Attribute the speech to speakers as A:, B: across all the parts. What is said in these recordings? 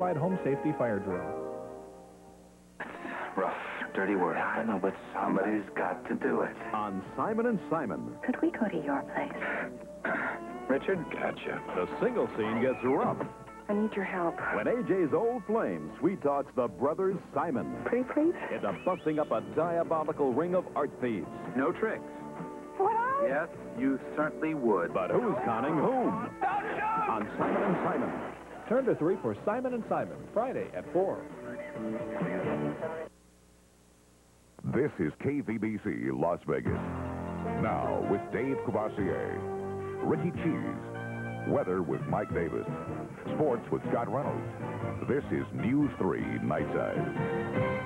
A: Home safety fire drill.
B: Rough, dirty work. I know, but somebody's got to do it.
C: On Simon & Simon.
D: Could we go to your place?
B: Richard? Gotcha.
C: The single scene gets rough.
D: I need your help.
C: When AJ's old flame sweet talks the brothers Simon.
D: Pretty please?
C: Into busting up a diabolical ring of art thieves.
B: No tricks.
D: Would I?
B: Yes, you certainly would.
C: But who's conning whom? On Simon & Simon.
A: Turn to 3 for Simon & Simon, Friday at 4.
E: This is KVBC Las Vegas. Now with Dave Cavassier, Ricky Cheese, weather with Mike Davis, sports with Scott Reynolds. This is News 3 Nightside.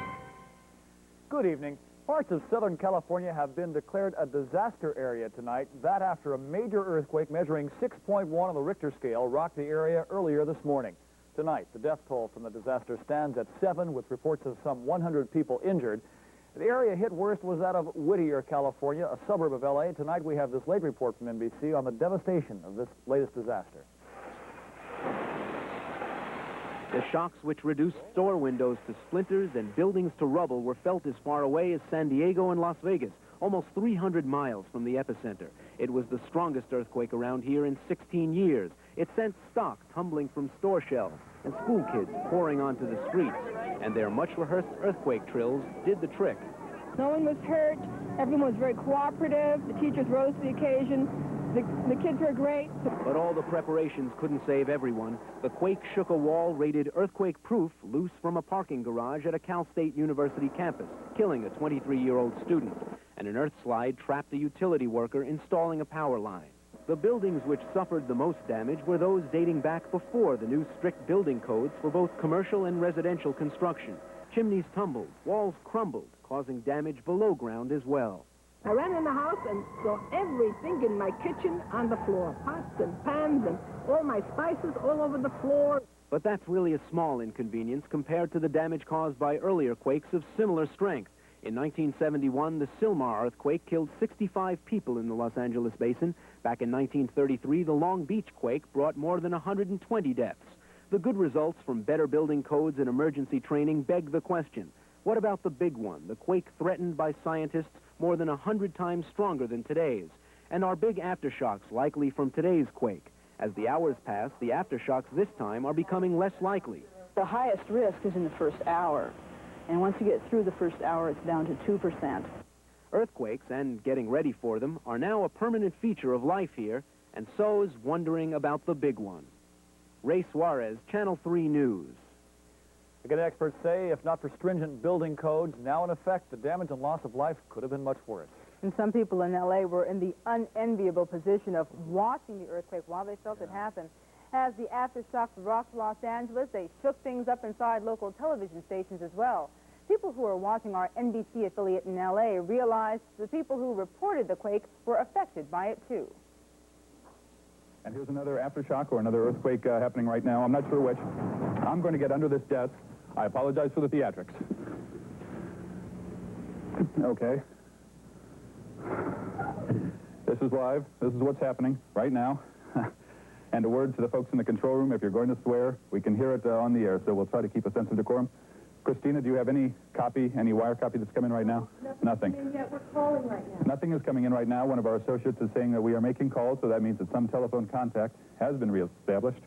F: Good evening. Parts of Southern California have been declared a disaster area tonight. That after a major earthquake measuring 6.1 on the Richter scale rocked the area earlier this morning. Tonight, the death toll from the disaster stands at 7, with reports of some 100 people injured. The area hit worst was that of Whittier, California, a suburb of L.A. Tonight, we have this late report from NBC on the devastation of this latest disaster.
G: The shocks which reduced store windows to splinters and buildings to rubble were felt as far away as San Diego and Las Vegas, almost 300 miles from the epicenter. It was the strongest earthquake around here in 16 years. It sent stock tumbling from store shelves and school kids pouring onto the streets. And their much-rehearsed earthquake trills did the trick.
H: No one was hurt. Everyone was very cooperative. The teachers rose to the occasion. The kids were great.
G: But all the preparations couldn't save everyone. The quake shook a wall rated earthquake-proof loose from a parking garage at a Cal State University campus, killing a 23-year-old student. And an earth slide trapped a utility worker installing a power line. The buildings which suffered the most damage were those dating back before the new strict building codes for both commercial and residential construction. Chimneys tumbled, walls crumbled, causing damage below ground as well.
H: I ran in the house and saw everything in my kitchen on the floor. Pots and pans and all my spices all over the floor.
G: But that's really a small inconvenience compared to the damage caused by earlier quakes of similar strength. In 1971, the Sylmar earthquake killed 65 people in the Los Angeles basin. Back in 1933, the Long Beach quake brought more than 120 deaths. The good results from better building codes and emergency training beg the question. What about the big one, the quake threatened by scientists more than 100 times stronger than today's? And are big aftershocks likely from today's quake? As the hours pass, the aftershocks this time are becoming less likely.
I: The highest risk is in the first hour. And once you get through the first hour, it's down to 2%.
G: Earthquakes, and getting ready for them, are now a permanent feature of life here, and so's wondering about the big one. Ray Suarez, Channel 3 News.
F: Again, experts say if not for stringent building codes now in effect, the damage and loss of life could have been much worse.
J: And some people in L.A. were in the unenviable position of watching the earthquake while they felt it happen. As the aftershocks rocked Los Angeles, they shook things up inside local television stations as well. People who are watching our NBC affiliate in L.A. realized the people who reported the quake were affected by it, too.
K: And here's another aftershock or another earthquake happening right now. I'm not sure which. I'm going to get under this desk. I apologize for the theatrics. Okay. This is live. This is what's happening right now. And a word to the folks in the control room, if you're going to swear, we can hear it on the air, so we'll try to keep a sense of decorum. Christina, do you have any copy, any wire copy that's coming right now? Nothing.
H: Yet. We're calling right now.
K: Nothing is coming in right now. One of our associates is saying that we are making calls, so that means that some telephone contact has been reestablished.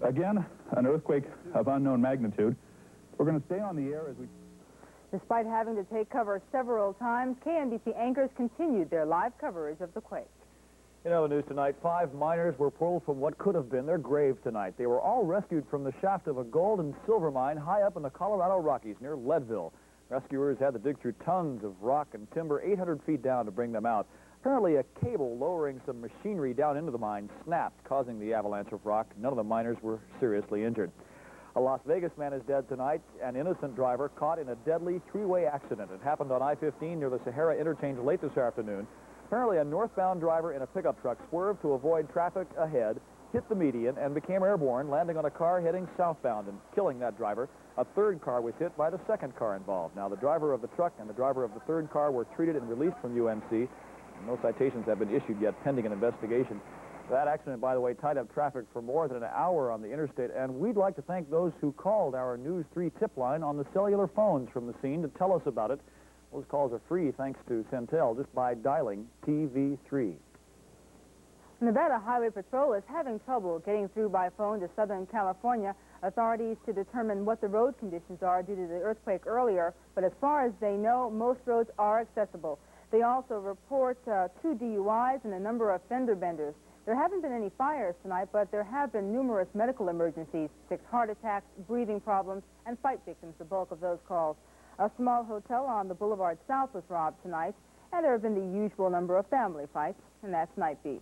K: Again, an earthquake of unknown magnitude. We're going to stay on the air as we...
J: Despite having to take cover several times, KNBC anchors continued their live coverage of the quake.
F: In other news tonight, 5 miners were pulled from what could have been their grave tonight. They were all rescued from the shaft of a gold and silver mine high up in the Colorado Rockies near Leadville. Rescuers had to dig through tons of rock and timber 800 feet down to bring them out. Apparently, a cable lowering some machinery down into the mine snapped, causing the avalanche of rock. None of the miners were seriously injured. A Las Vegas man is dead tonight. An innocent driver caught in a deadly 3-way accident. It happened on I-15 near the Sahara interchange late this afternoon. Apparently, a northbound driver in a pickup truck swerved to avoid traffic ahead, hit the median, and became airborne, landing on a car heading southbound and killing that driver. A third car was hit by the second car involved. Now, the driver of the truck and the driver of the third car were treated and released from UMC. No citations have been issued yet, pending an investigation. That accident, by the way, tied up traffic for more than an hour on the interstate, and we'd like to thank those who called our News 3 tip line on the cellular phones from the scene to tell us about it. Those calls are free thanks to Centel just by dialing TV3.
J: Nevada Highway Patrol is having trouble getting through by phone to Southern California authorities to determine what the road conditions are due to the earthquake earlier, but as far as they know, most roads are accessible. They also report 2 DUIs and a number of fender benders. There haven't been any fires tonight, but there have been numerous medical emergencies, 6 heart attacks, breathing problems, and fight victims, the bulk of those calls. A small hotel on the Boulevard South was robbed tonight, and there have been the usual number of family fights, and that's Night Beat.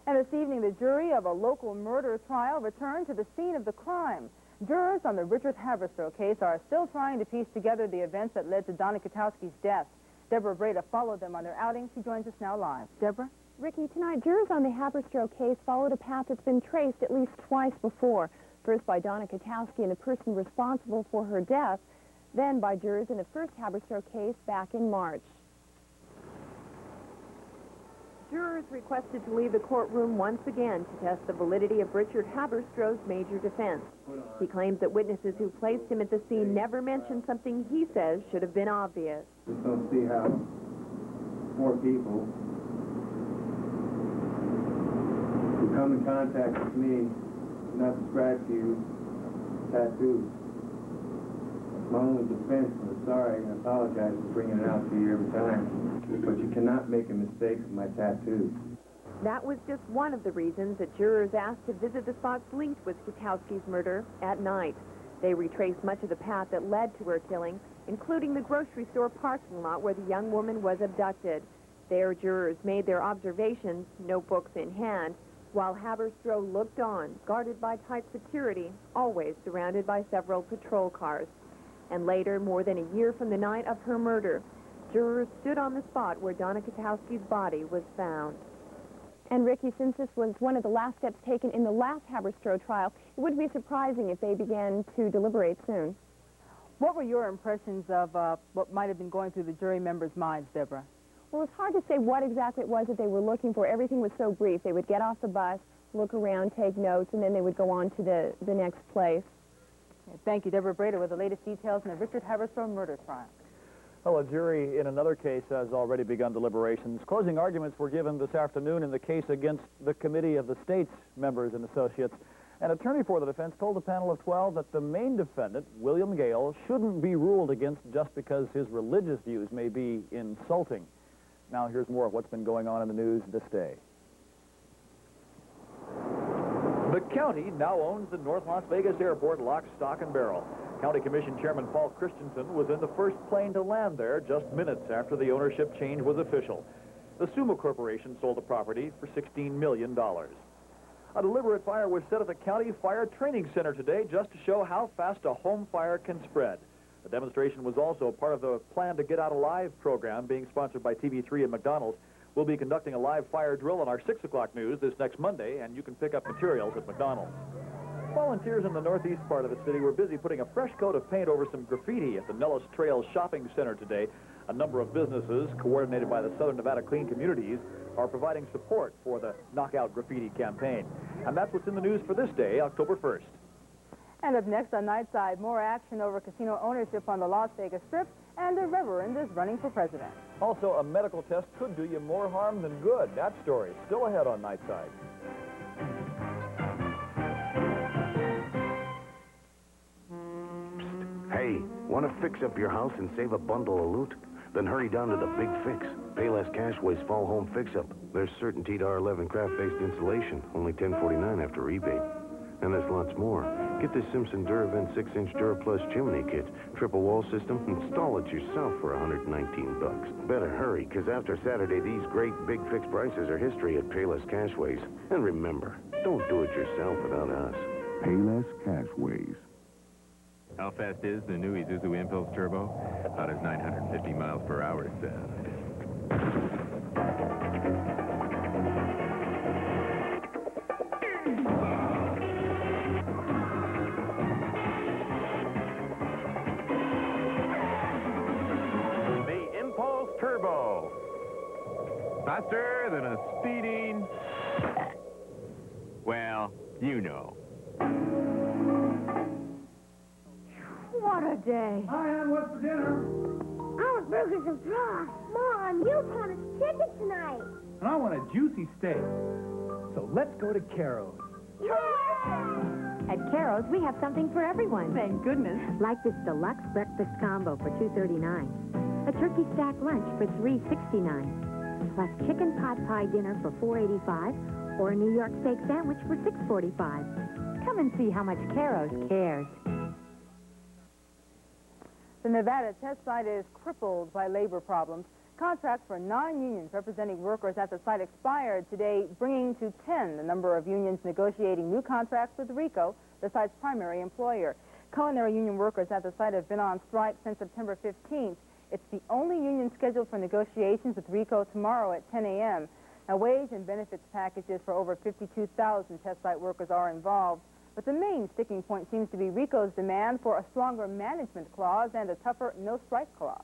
J: And this evening, the jury of a local murder trial returned to the scene of the crime. Jurors on the Richard Haberstroh case are still trying to piece together the events that led to Donna Katowski's death. Deborah Breda followed them on their outing. She joins us now live. Deborah?
L: Ricky, tonight, jurors on the Haberstroh case followed a path that's been traced at least twice before. First by Donna Katowski and the person responsible for her death, then by jurors in the first Haberstroh case back in March.
M: Jurors requested to leave the courtroom once again to test the validity of Richard Haberstroh's major defense. He claims that witnesses who placed him at the scene never mentioned something he says should have been obvious.
N: Just don't see how 4 people who come in contact with me do not describe to you tattoos. That's my only defense. I'm sorry and I apologize for bringing it out to you every time. But you cannot make a mistake with my tattoos.
M: That was just one of the reasons that jurors asked to visit the spots linked with Katowski's murder at night. They retraced much of the path that led to her killing, including the grocery store parking lot where the young woman was abducted. There, jurors made their observations, notebooks in hand, while Haberstroh looked on, guarded by tight security, always surrounded by several patrol cars. And later, more than a year from the night of her murder, jurors stood on the spot where Donna Katowski's body was found.
L: And Ricky, since this was one of the last steps taken in the last Haberstroh trial, it wouldn't be surprising if they began to deliberate soon.
J: What were your impressions of what might have been going through the jury members' minds, Deborah?
L: Well, it's hard to say what exactly it was that they were looking for. Everything was so brief. They would get off the bus, look around, take notes, and then they would go on to the next place.
J: Thank you, Deborah Breda, with the latest details in the Richard Haberstroh murder trial.
F: Well, a jury in another case has already begun deliberations. Closing arguments were given this afternoon in the case against the Committee of the State's members and associates. An attorney for the defense told a panel of 12 that the main defendant, William Gale, shouldn't be ruled against just because his religious views may be insulting. Now, here's more of what's been going on in the news this day. The county now owns the North Las Vegas Airport lock, stock, and barrel. County Commission Chairman Paul Christensen was in the first plane to land there just minutes after the ownership change was official. The Sumo Corporation sold the property for $16 million. A deliberate fire was set at the County Fire Training Center today just to show how fast a home fire can spread. The demonstration was also part of the Plan to Get Out Alive program being sponsored by TV3 and McDonald's. We'll be conducting a live fire drill on our 6 o'clock news this next Monday, and you can pick up materials at McDonald's. Volunteers in the northeast part of the city were busy putting a fresh coat of paint over some graffiti at the Nellis Trail Shopping Center today. A number of businesses, coordinated by the Southern Nevada Clean Communities, are providing support for the Knockout Graffiti campaign. And that's what's in the news for this day, October 1st.
J: And up next on Nightside, more action over casino ownership on the Las Vegas Strip, and a reverend is running for president.
F: Also, a medical test could do you more harm than good. That story still ahead on Nightside.
B: Hey, want to fix up your house and save a bundle of loot? Then hurry down to the Big Fix, Payless Cashway's Fall Home Fix-Up. There's certainty to R11 craft-based insulation, only $10.49 after rebate. And there's lots more. Get this Simpson DuraVent 6-inch DuraPlus chimney kit, triple wall system, install it yourself for $119. Better hurry, because after Saturday, these great Big Fix prices are history at Payless Cashways. And remember, don't do it yourself without us.
E: Payless Cashways.
O: How fast is the new Isuzu Impulse Turbo? About as 950 miles per hour sound. The Impulse Turbo. Faster than a speeding You know.
P: What a day.
N: Hi, Ann, what's for dinner?
P: I want burgers and fries. Mom, you promised chicken tonight.
N: And I want a juicy steak. So let's go to Caro's.
Q: At Caro's, we have something for everyone.
I: Thank goodness.
Q: Like this deluxe breakfast combo for $2.39. A turkey stack lunch for $3.69. Plus chicken pot pie dinner for $4.85. Or a New York steak sandwich for $6.45. Come and see how much Caro's cares.
J: The Nevada test site is crippled by labor problems. Contracts for 9 unions representing workers at the site expired today, bringing to 10 the number of unions negotiating new contracts with RICO, the site's primary employer. Culinary union workers at the site have been on strike since September 15th. It's the only union scheduled for negotiations with RICO tomorrow at 10 a.m. Now, wage and benefits packages for over 52,000 test site workers are involved. But the main sticking point seems to be RICO's demand for a stronger management clause and a tougher no-strike clause.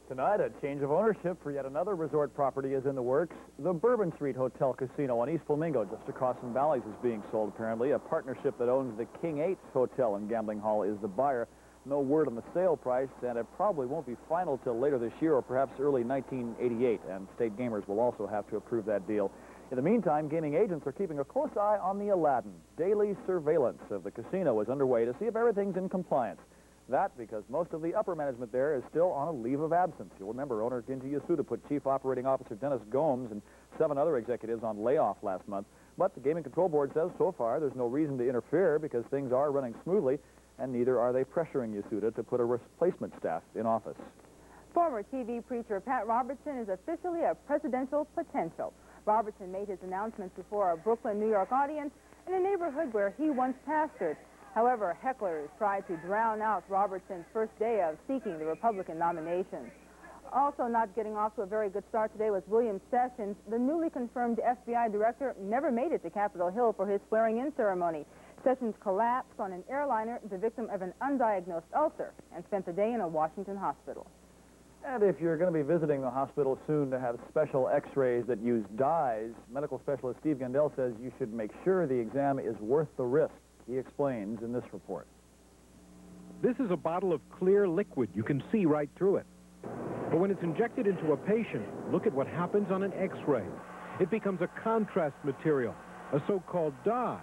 F: Tonight, a change of ownership for yet another resort property is in the works. The Bourbon Street Hotel Casino on East Flamingo, just across from Bally's, is being sold, apparently. A partnership that owns the King 8 Hotel and Gambling Hall is the buyer. No word on the sale price, and it probably won't be final till later this year or perhaps early 1988, and state gamers will also have to approve that deal. In the meantime, gaming agents are keeping a close eye on the Aladdin. Daily surveillance of the casino is underway to see if everything's in compliance. That because most of the upper management there is still on a leave of absence. You'll remember owner Ginji Yasuda put Chief Operating Officer Dennis Gomes and 7 other executives on layoff last month. But the Gaming Control Board says so far there's no reason to interfere because things are running smoothly, and neither are they pressuring Yasuda to put a replacement staff in office.
J: Former TV preacher Pat Robertson is officially a presidential potential. Robertson made his announcements before a Brooklyn, New York audience in a neighborhood where he once pastored. However, hecklers tried to drown out Robertson's first day of seeking the Republican nomination. Also not getting off to a very good start today was William Sessions. The newly confirmed FBI director never made it to Capitol Hill for his swearing-in ceremony. Sessions collapsed on an airliner, the victim of an undiagnosed ulcer, and spent the day in a Washington hospital.
F: And if you're going to be visiting the hospital soon to have special x-rays that use dyes, medical specialist Steve Gandel says you should make sure the exam is worth the risk. He explains in this report.
R: This is a bottle of clear liquid. You can see right through it. But when it's injected into a patient, look at what happens on an x-ray. It becomes a contrast material, a so-called dye.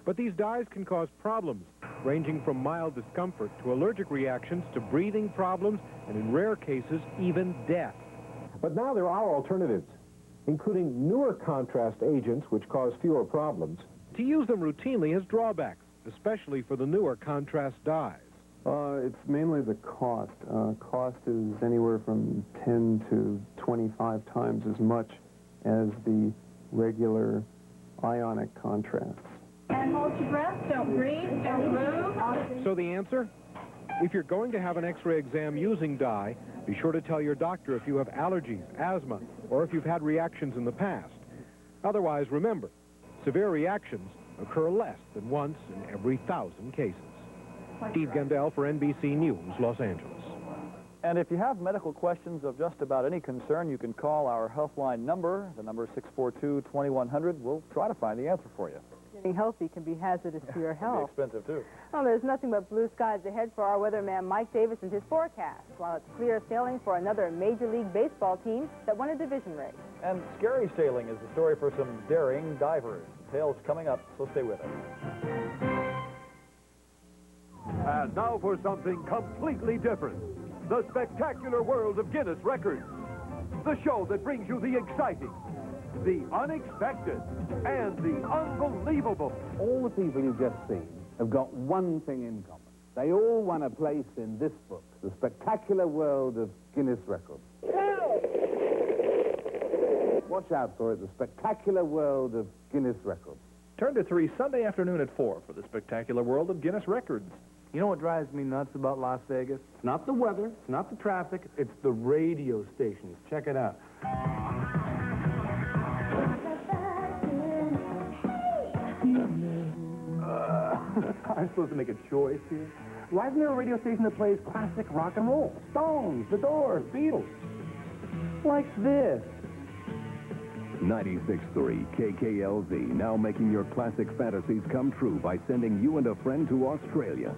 R: But these dyes can cause problems, ranging from mild discomfort to allergic reactions to breathing problems, and in rare cases, even death.
S: But now there are alternatives, including newer contrast agents which cause fewer problems.
R: To use them routinely has drawbacks, especially for the newer contrast dyes.
T: It's mainly the cost. Cost is anywhere from 10 to 25 times as much as the regular ionic contrasts.
P: And hold your breath, don't breathe, don't move.
R: So the answer? If you're going to have an x-ray exam using dye, be sure to tell your doctor if you have allergies, asthma, or if you've had reactions in the past. Otherwise, remember, severe reactions occur less than once in every 1,000 cases. Steve Gandel for NBC News, Los Angeles.
F: And if you have medical questions of just about any concern, you can call our Healthline number. The number is 642-2100. We'll try to find the answer for you.
J: Getting healthy can be hazardous to your health.
F: It can be expensive, too.
J: Well, there's nothing but blue skies ahead for our weatherman Mike Davis and his forecast, while it's clear sailing for another Major League Baseball team that won a division race.
F: And scary sailing is the story for some daring divers. The tale's coming up, so stay with us.
C: And now for something completely different. The spectacular world of Guinness Records. The show that brings you the exciting, the unexpected, and the unbelievable.
U: All the people you've just seen have got one thing in common. They all want a place in this book, The Spectacular World of Guinness Records. Watch out for it, The Spectacular World of Guinness Records.
A: Turn to 3 Sunday afternoon at 4 for The Spectacular World of Guinness Records.
N: You know what drives me nuts about Las Vegas? It's not the weather, it's not the traffic, it's the radio stations. Check it out. I'm supposed to make a choice here? Why isn't there a radio station that plays classic rock and roll? Stones, The Doors, Beatles. Like this.
D: 96.3 KKLZ, now making your classic fantasies come true by sending you and a friend to Australia.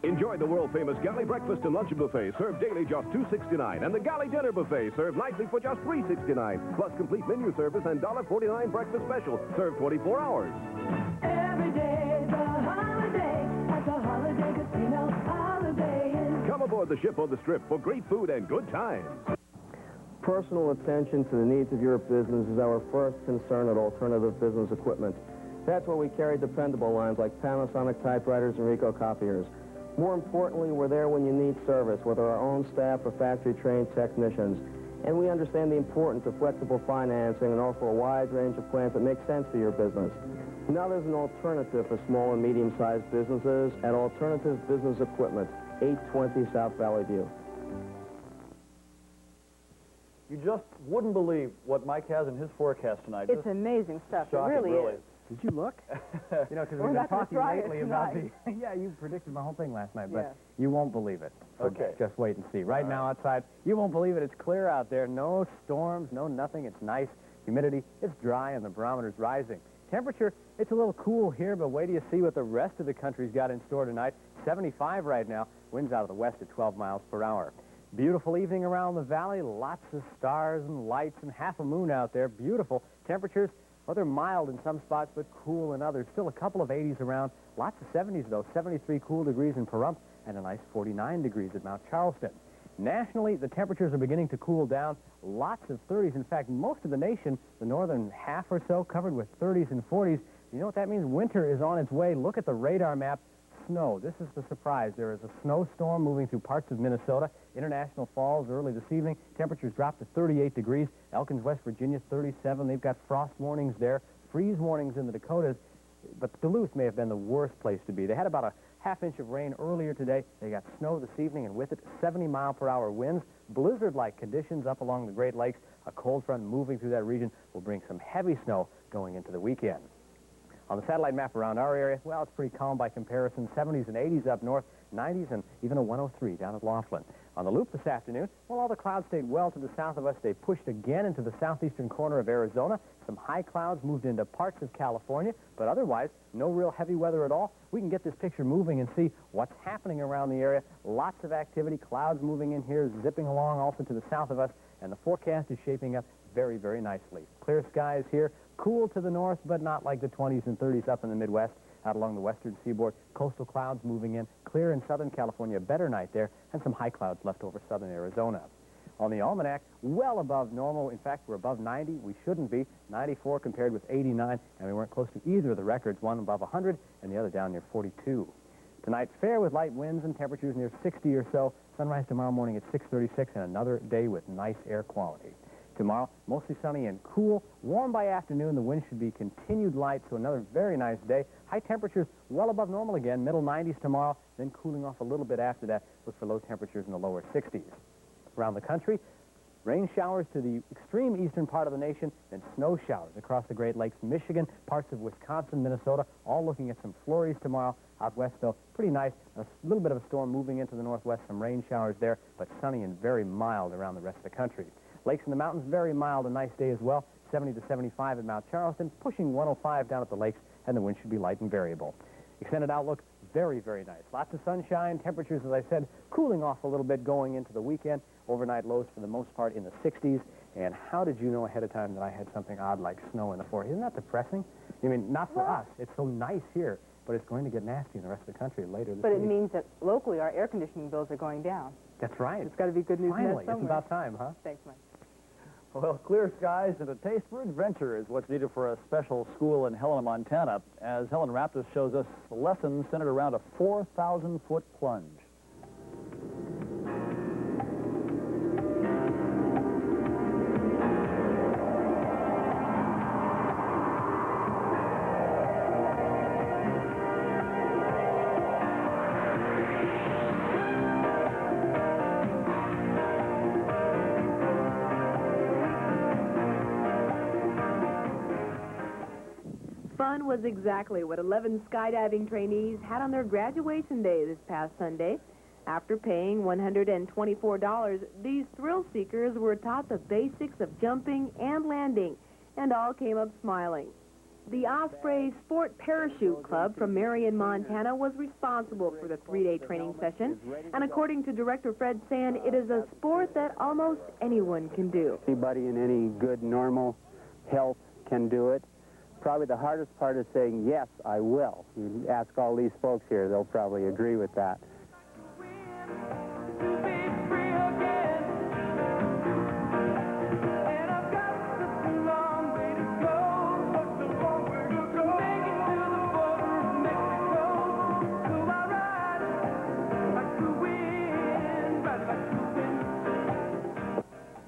A: Enjoy the world-famous Galley Breakfast and Lunch Buffet, served daily just $2.69, and the Galley Dinner Buffet, served nightly for just $3.69, plus complete menu service and $1.49 breakfast special, served 24 hours.
V: Every day is a holiday at the Holiday Casino Holiday Inn.
A: Come aboard the ship or the Strip for great food and good times.
W: Personal attention to the needs of your business is our first concern at Alternative Business Equipment. That's why we carry dependable lines like Panasonic typewriters and Ricoh copiers. More importantly, we're there when you need service, whether our own staff or factory-trained technicians. And we understand the importance of flexible financing and offer a wide range of plans that make sense for your business. Now there's an alternative for small and medium-sized businesses at Alternative Business Equipment, 820 South Valley View.
F: You just wouldn't believe what Mike has in his forecast tonight.
J: It's amazing stuff.
F: Shocking,
J: it really is.
X: Did you look? You know, because
J: We're
X: we've been
J: not gonna
X: talking
J: try it
X: lately about the...
J: tonight.
X: Yeah, you predicted my whole thing last night, but
J: Yeah.
X: you won't believe it. So
F: Okay.
X: Just wait and see. Right now outside, you won't believe it. It's clear out there. No storms, no nothing. It's nice. Humidity, it's dry, and the barometer's rising. Temperature, it's a little cool here, but wait till you see what the rest of the country's got in store tonight. 75 right now. Winds out of the west at 12 miles per hour. Beautiful evening around the valley. Lots of stars and lights and half a moon out there. Beautiful. Temperatures, well, they're mild in some spots, but cool in others. Still a couple of 80s around. Lots of 70s, though. 73 cool degrees in Pahrump and a nice 49 degrees at Mount Charleston. Nationally, the temperatures are beginning to cool down. Lots of 30s. In fact, most of the nation, the northern half or so, covered with 30s and 40s. You know what that means? Winter is on its way. Look at the radar map. Snow. This is the surprise. There is a snowstorm moving through parts of Minnesota. International Falls early this evening. Temperatures drop to 38 degrees. Elkins, West Virginia, 37. They've got frost warnings there. Freeze warnings in the Dakotas. But Duluth may have been the worst place to be. They had about a half-inch of rain earlier today. They got snow this evening, and with it, 70-mile-per-hour winds. Blizzard-like conditions up along the Great Lakes. A cold front moving through that region will bring some heavy snow going into the weekend. On the satellite map around our area, well, it's pretty calm by comparison. 70s and 80s up north, 90s and even a 103 down at Laughlin. On the loop this afternoon, well, all the clouds stayed well to the south of us. They pushed again into the southeastern corner of Arizona. Some high clouds moved into parts of California, but otherwise, no real heavy weather at all. We can get this picture moving and see what's happening around the area. Lots of activity, clouds moving in here, zipping along also to the south of us, and the forecast is shaping up very, very nicely. Clear skies here. Cool to the north, but not like the 20s and 30s up in the Midwest. Out along the western seaboard, coastal clouds moving in. Clear in southern California, a better night there, and some high clouds left over southern Arizona. On the almanac, well above normal. In fact, we're above 90. We shouldn't be. 94 compared with 89, and we weren't close to either of the records, one above 100 and the other down near 42. Tonight, fair with light winds and temperatures near 60 or so. Sunrise tomorrow morning at 6:36, and another day with nice air quality. Tomorrow, mostly sunny and cool. Warm by afternoon. The wind should be continued light, so another very nice day. High temperatures well above normal again. Middle 90s tomorrow, then cooling off a little bit after that. Look for low temperatures in the lower 60s. Around the country, rain showers to the extreme eastern part of the nation, then snow showers across the Great Lakes, Michigan, parts of Wisconsin, Minnesota, all looking at some flurries tomorrow. Out west, though, pretty nice. A little bit of a storm moving into the northwest, some rain showers there, but sunny and very mild around the rest of the country. Lakes in the mountains, very mild, a nice day as well. 70 to 75 at Mount Charleston, pushing 105 down at the lakes, and the wind should be light and variable. Extended outlook, very, very nice. Lots of sunshine, temperatures, as I said, cooling off a little bit going into the weekend. Overnight lows for the most part in the 60s. And how did you know ahead of time that I had something odd like snow in the forecast? Isn't that depressing? I mean, not for us. It's so nice here, but it's going to get nasty in the rest of the country later this week.
J: But it means that locally our air conditioning bills are going down.
F: That's right.
J: It's got to be good news.
F: Finally, it's about time, huh?
J: Thanks, Mike.
F: Well, clear skies and a taste for adventure is what's needed for a special school in Helena, Montana, as Helen Raptis shows us lessons centered around a 4,000-foot plunge.
G: Fun was exactly what 11 skydiving trainees had on their graduation day this past Sunday. After paying $124, these thrill seekers were taught the basics of jumping and landing, and all came up smiling. The Osprey Sport Parachute Club from Marion, Montana was responsible for the 3-day training session, and according to Director Fred Sand, it is a sport that almost anyone can do.
H: Anybody in any good, normal health can do it. Probably the hardest part is saying, yes, I will. You ask all these folks here, they'll probably agree with that.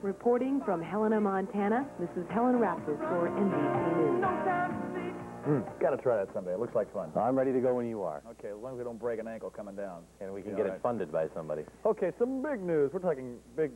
G: Reporting from Helena, Montana, this is Helen Raptis for NBC News.
F: Got to try that someday. It looks like fun.
W: I'm ready to go when you are.
F: Okay, as long as we don't break an ankle coming down.
W: And we can get it funded by somebody.
F: Okay, some big news. We're talking big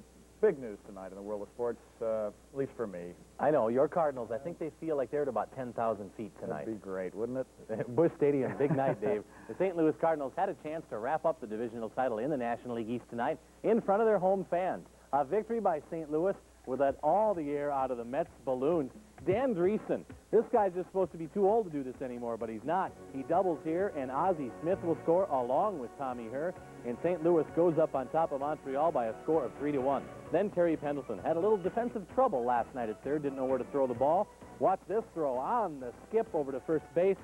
F: news tonight in the world of sports, at least for me.
W: I know, your Cardinals, I think they feel like they're at about 10,000 feet tonight.
F: That'd be great, wouldn't it?
W: Busch Stadium, big night, Dave. The St. Louis Cardinals had a chance to wrap up the divisional title in the National League East tonight in front of their home fans. A victory by St. Louis would let all the air out of the Mets' balloons. Dan Dreesen, this guy's just supposed to be too old to do this anymore, but he's not. He doubles here, and Ozzie Smith will score along with Tommy Herr, and St. Louis goes up on top of Montreal by a score of 3-1. Then Terry Pendleton had a little defensive trouble last night at third, didn't know where to throw the ball. Watch this throw on the skip over to first base,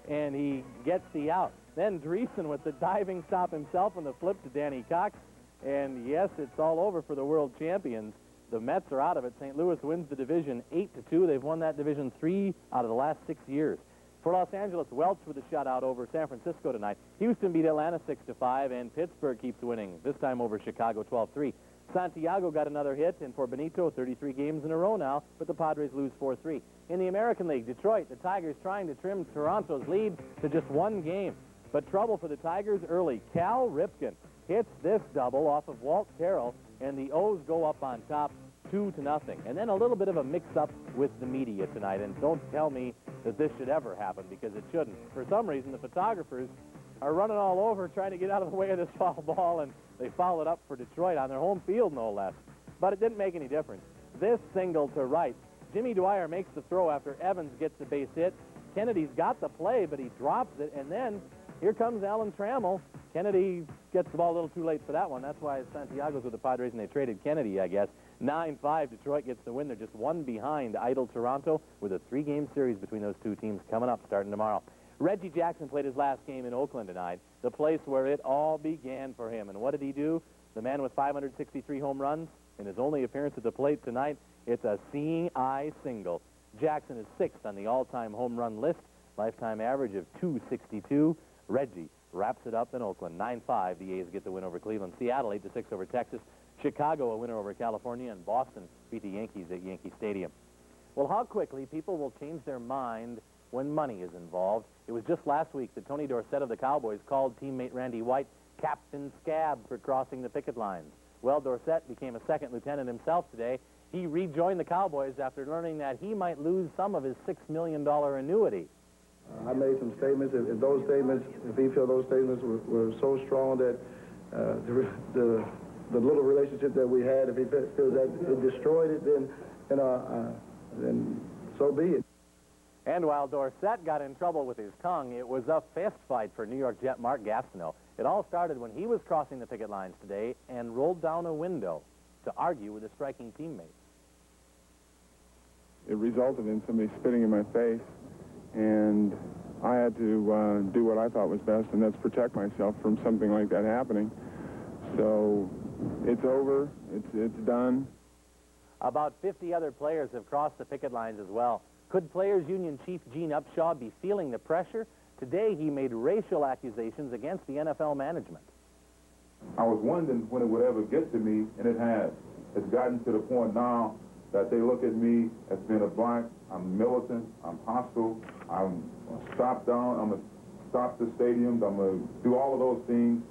W: and he gets the out. Then Dreesen with the diving stop himself and the flip to Danny Cox. And yes, it's all over for the world champions. The Mets are out of it. St. Louis wins the division 8-2. They've won that division 3 out of the last 6 years. For Los Angeles, Welch with a shutout over San Francisco tonight. Houston beat Atlanta 6-5, and Pittsburgh keeps winning, this time over Chicago 12-3. Santiago got another hit, and for Benito, 33 games in a row now, but the Padres lose 4-3. In the American League, Detroit, the Tigers trying to trim Toronto's lead to just 1 game. But trouble for the Tigers early. Cal Ripken hits this double off of Walt Carroll, and the O's go up on top 2-0. And then a little bit of a mix-up with the media tonight. And don't tell me that this should ever happen, because it shouldn't. For some reason, the photographers are running all over trying to get out of the way of this foul ball, and they foul it up for Detroit on their home field, no less. But it didn't make any difference. This single to right. Jimmy Dwyer makes the throw after Evans gets the base hit. Kennedy's got the play, but he drops it, and then here comes Alan Trammell. Kennedy gets the ball a little too late for that one. That's why Santiago's with the Padres, and they traded Kennedy, I guess. 9-5, Detroit gets the win. They're just 1 behind idle Toronto, with a 3-game series between those two teams coming up starting tomorrow. Reggie Jackson played his last game in Oakland tonight, the place where it all began for him. And what did he do? The man with 563 home runs in his only appearance at the plate tonight, it's a seeing eye single. Jackson is 6th on the all-time home run list, lifetime average of 262. Reggie wraps it up in Oakland. 9-5, the A's get the win over Cleveland. Seattle 8-6 over Texas. Chicago a winner over California, and Boston beat the Yankees at Yankee Stadium. Well, how quickly people will change their mind when money is involved. It was just last week that Tony Dorsett of the Cowboys called teammate Randy White Captain Scab for crossing the picket lines. Well, Dorsett became a second lieutenant himself today. He rejoined the Cowboys after learning that he might lose some of his $6 million annuity.
K: I made some statements. If he felt those statements were so strong that the little relationship that we had, if he feels that it destroyed it, then so be it.
W: And while Dorsett got in trouble with his tongue, it was a fist fight for New York Jet Mark Gastineau. It all started when he was crossing the picket lines today and rolled down a window to argue with a striking teammate.
M: It resulted in somebody spitting in my face, and I had to do what I thought was best, and that's protect myself from something like that happening. So it's over. It's done.
W: About 50 other players have crossed the picket lines as well. Could Players Union Chief Gene Upshaw be feeling the pressure? Today he made racial accusations against the NFL management.
Y: I was wondering when it would ever get to me, and it has. It's gotten to the point now that they look at me as being a black. I'm militant, I'm hostile, I'm going to stop down, I'm going to stop the stadiums, I'm going to do all of those things.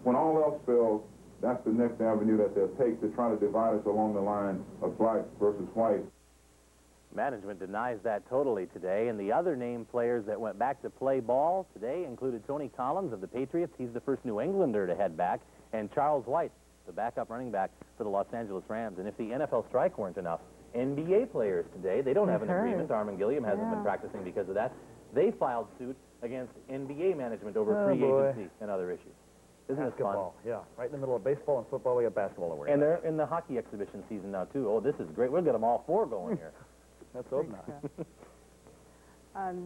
Y: When all else fails, that's the next avenue that they'll take to try to divide us along the line of black versus white.
B: Management denies that totally today, and the other named players that went back to play ball today included Tony Collins of the Patriots. He's the first New Englander to head back, and Charles White, the backup running back for the Los Angeles Rams. And if the NFL strike weren't enough, NBA players today, they don't have an agreement. Armin Gilliam hasn't been practicing because of that. They filed suit against NBA management over free agency and other issues. Isn't this fun?
F: Yeah, right in the middle of baseball and football, we got basketball to worry
B: And
F: about.
B: they're in the hockey exhibition season now, too. Oh, this is great. We'll get them all four going here.
F: Let's hope not.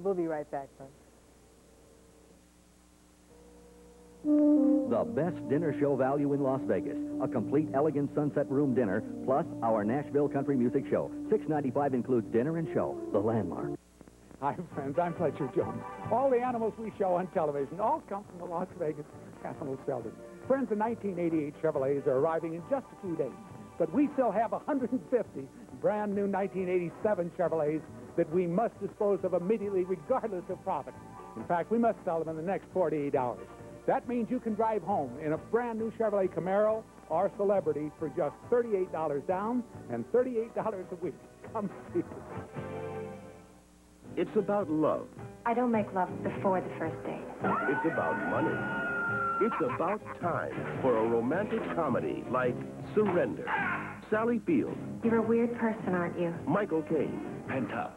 J: We'll be right back, folks.
E: The best dinner show value in Las Vegas. A complete elegant sunset room dinner, plus our Nashville Country Music Show. $6.95 includes dinner and show. The Landmark.
I: Hi, friends. I'm Fletcher Jones. All the animals we show on television all come from the Las Vegas Animal Shelter. Friends, the 1988 Chevrolets are arriving in just a few days, but we still have 150 brand new 1987 Chevrolets that we must dispose of immediately, regardless of profit. In fact, we must sell them in the next 48 hours. That means you can drive home in a brand new Chevrolet Camaro or Celebrity for just $38 down and $38 a week. Come see us.
A: It's about love.
L: I don't make love before the first date.
A: It's about money. It's about time for a romantic comedy like Surrender. Sally Field.
L: You're a weird person, aren't you?
A: Michael Caine. Penta.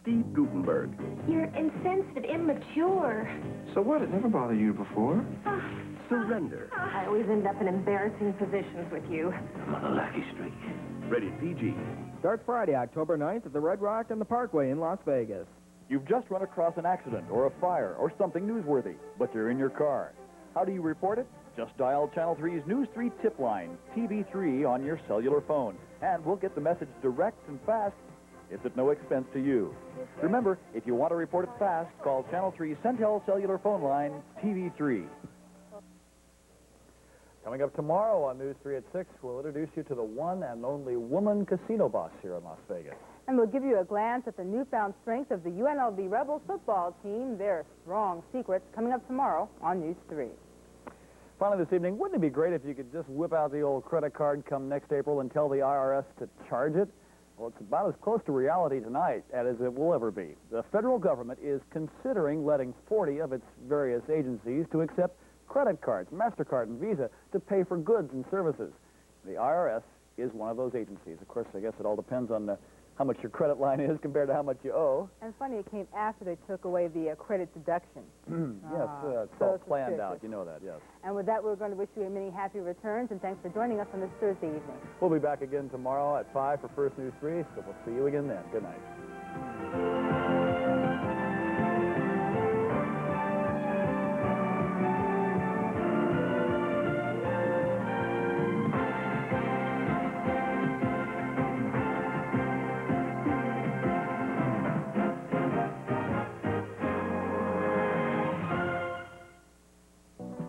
A: Steve Guttenberg.
L: You're insensitive, immature.
A: So what? It never bothered you before? Surrender.
L: I always end up in embarrassing positions with you.
A: I'm on a lucky streak. Rated PG.
O: Starts Friday, October 9th at the Red Rock and the Parkway in Las Vegas.
F: You've just run across an accident or a fire or something newsworthy, but you're in your car. How do you report it? Just dial Channel 3's News 3 tip line, TV3, on your cellular phone, and we'll get the message direct and fast. It's at no expense to you. Remember, if you want to report it fast, call Channel 3's Centel cellular phone line, TV3. Coming up tomorrow on News 3 at 6, we'll introduce you to the one and only woman casino boss here in Las Vegas.
J: And we'll give you a glance at the newfound strength of the UNLV Rebels football team, their strong secrets, coming up tomorrow on News 3.
F: Finally this evening, wouldn't it be great if you could just whip out the old credit card come next April and tell the IRS to charge it? Well, it's about as close to reality tonight as it will ever be. The federal government is considering letting 40 of its various agencies to accept credit cards, MasterCard and Visa, to pay for goods and services. The IRS is one of those agencies. Of course, I guess it all depends on how much your credit line is compared to how much you owe.
J: And funny, it came after they took away the credit deduction.
F: Yes, it's all planned out. You know that, yes.
J: And with that, we're going to wish you many happy returns, and thanks for joining us on this Thursday evening.
F: We'll be back again tomorrow at 5 for First News 3, so we'll see you again then. Good night.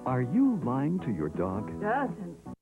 D: Are you lying to your dog?
Z: Doesn't.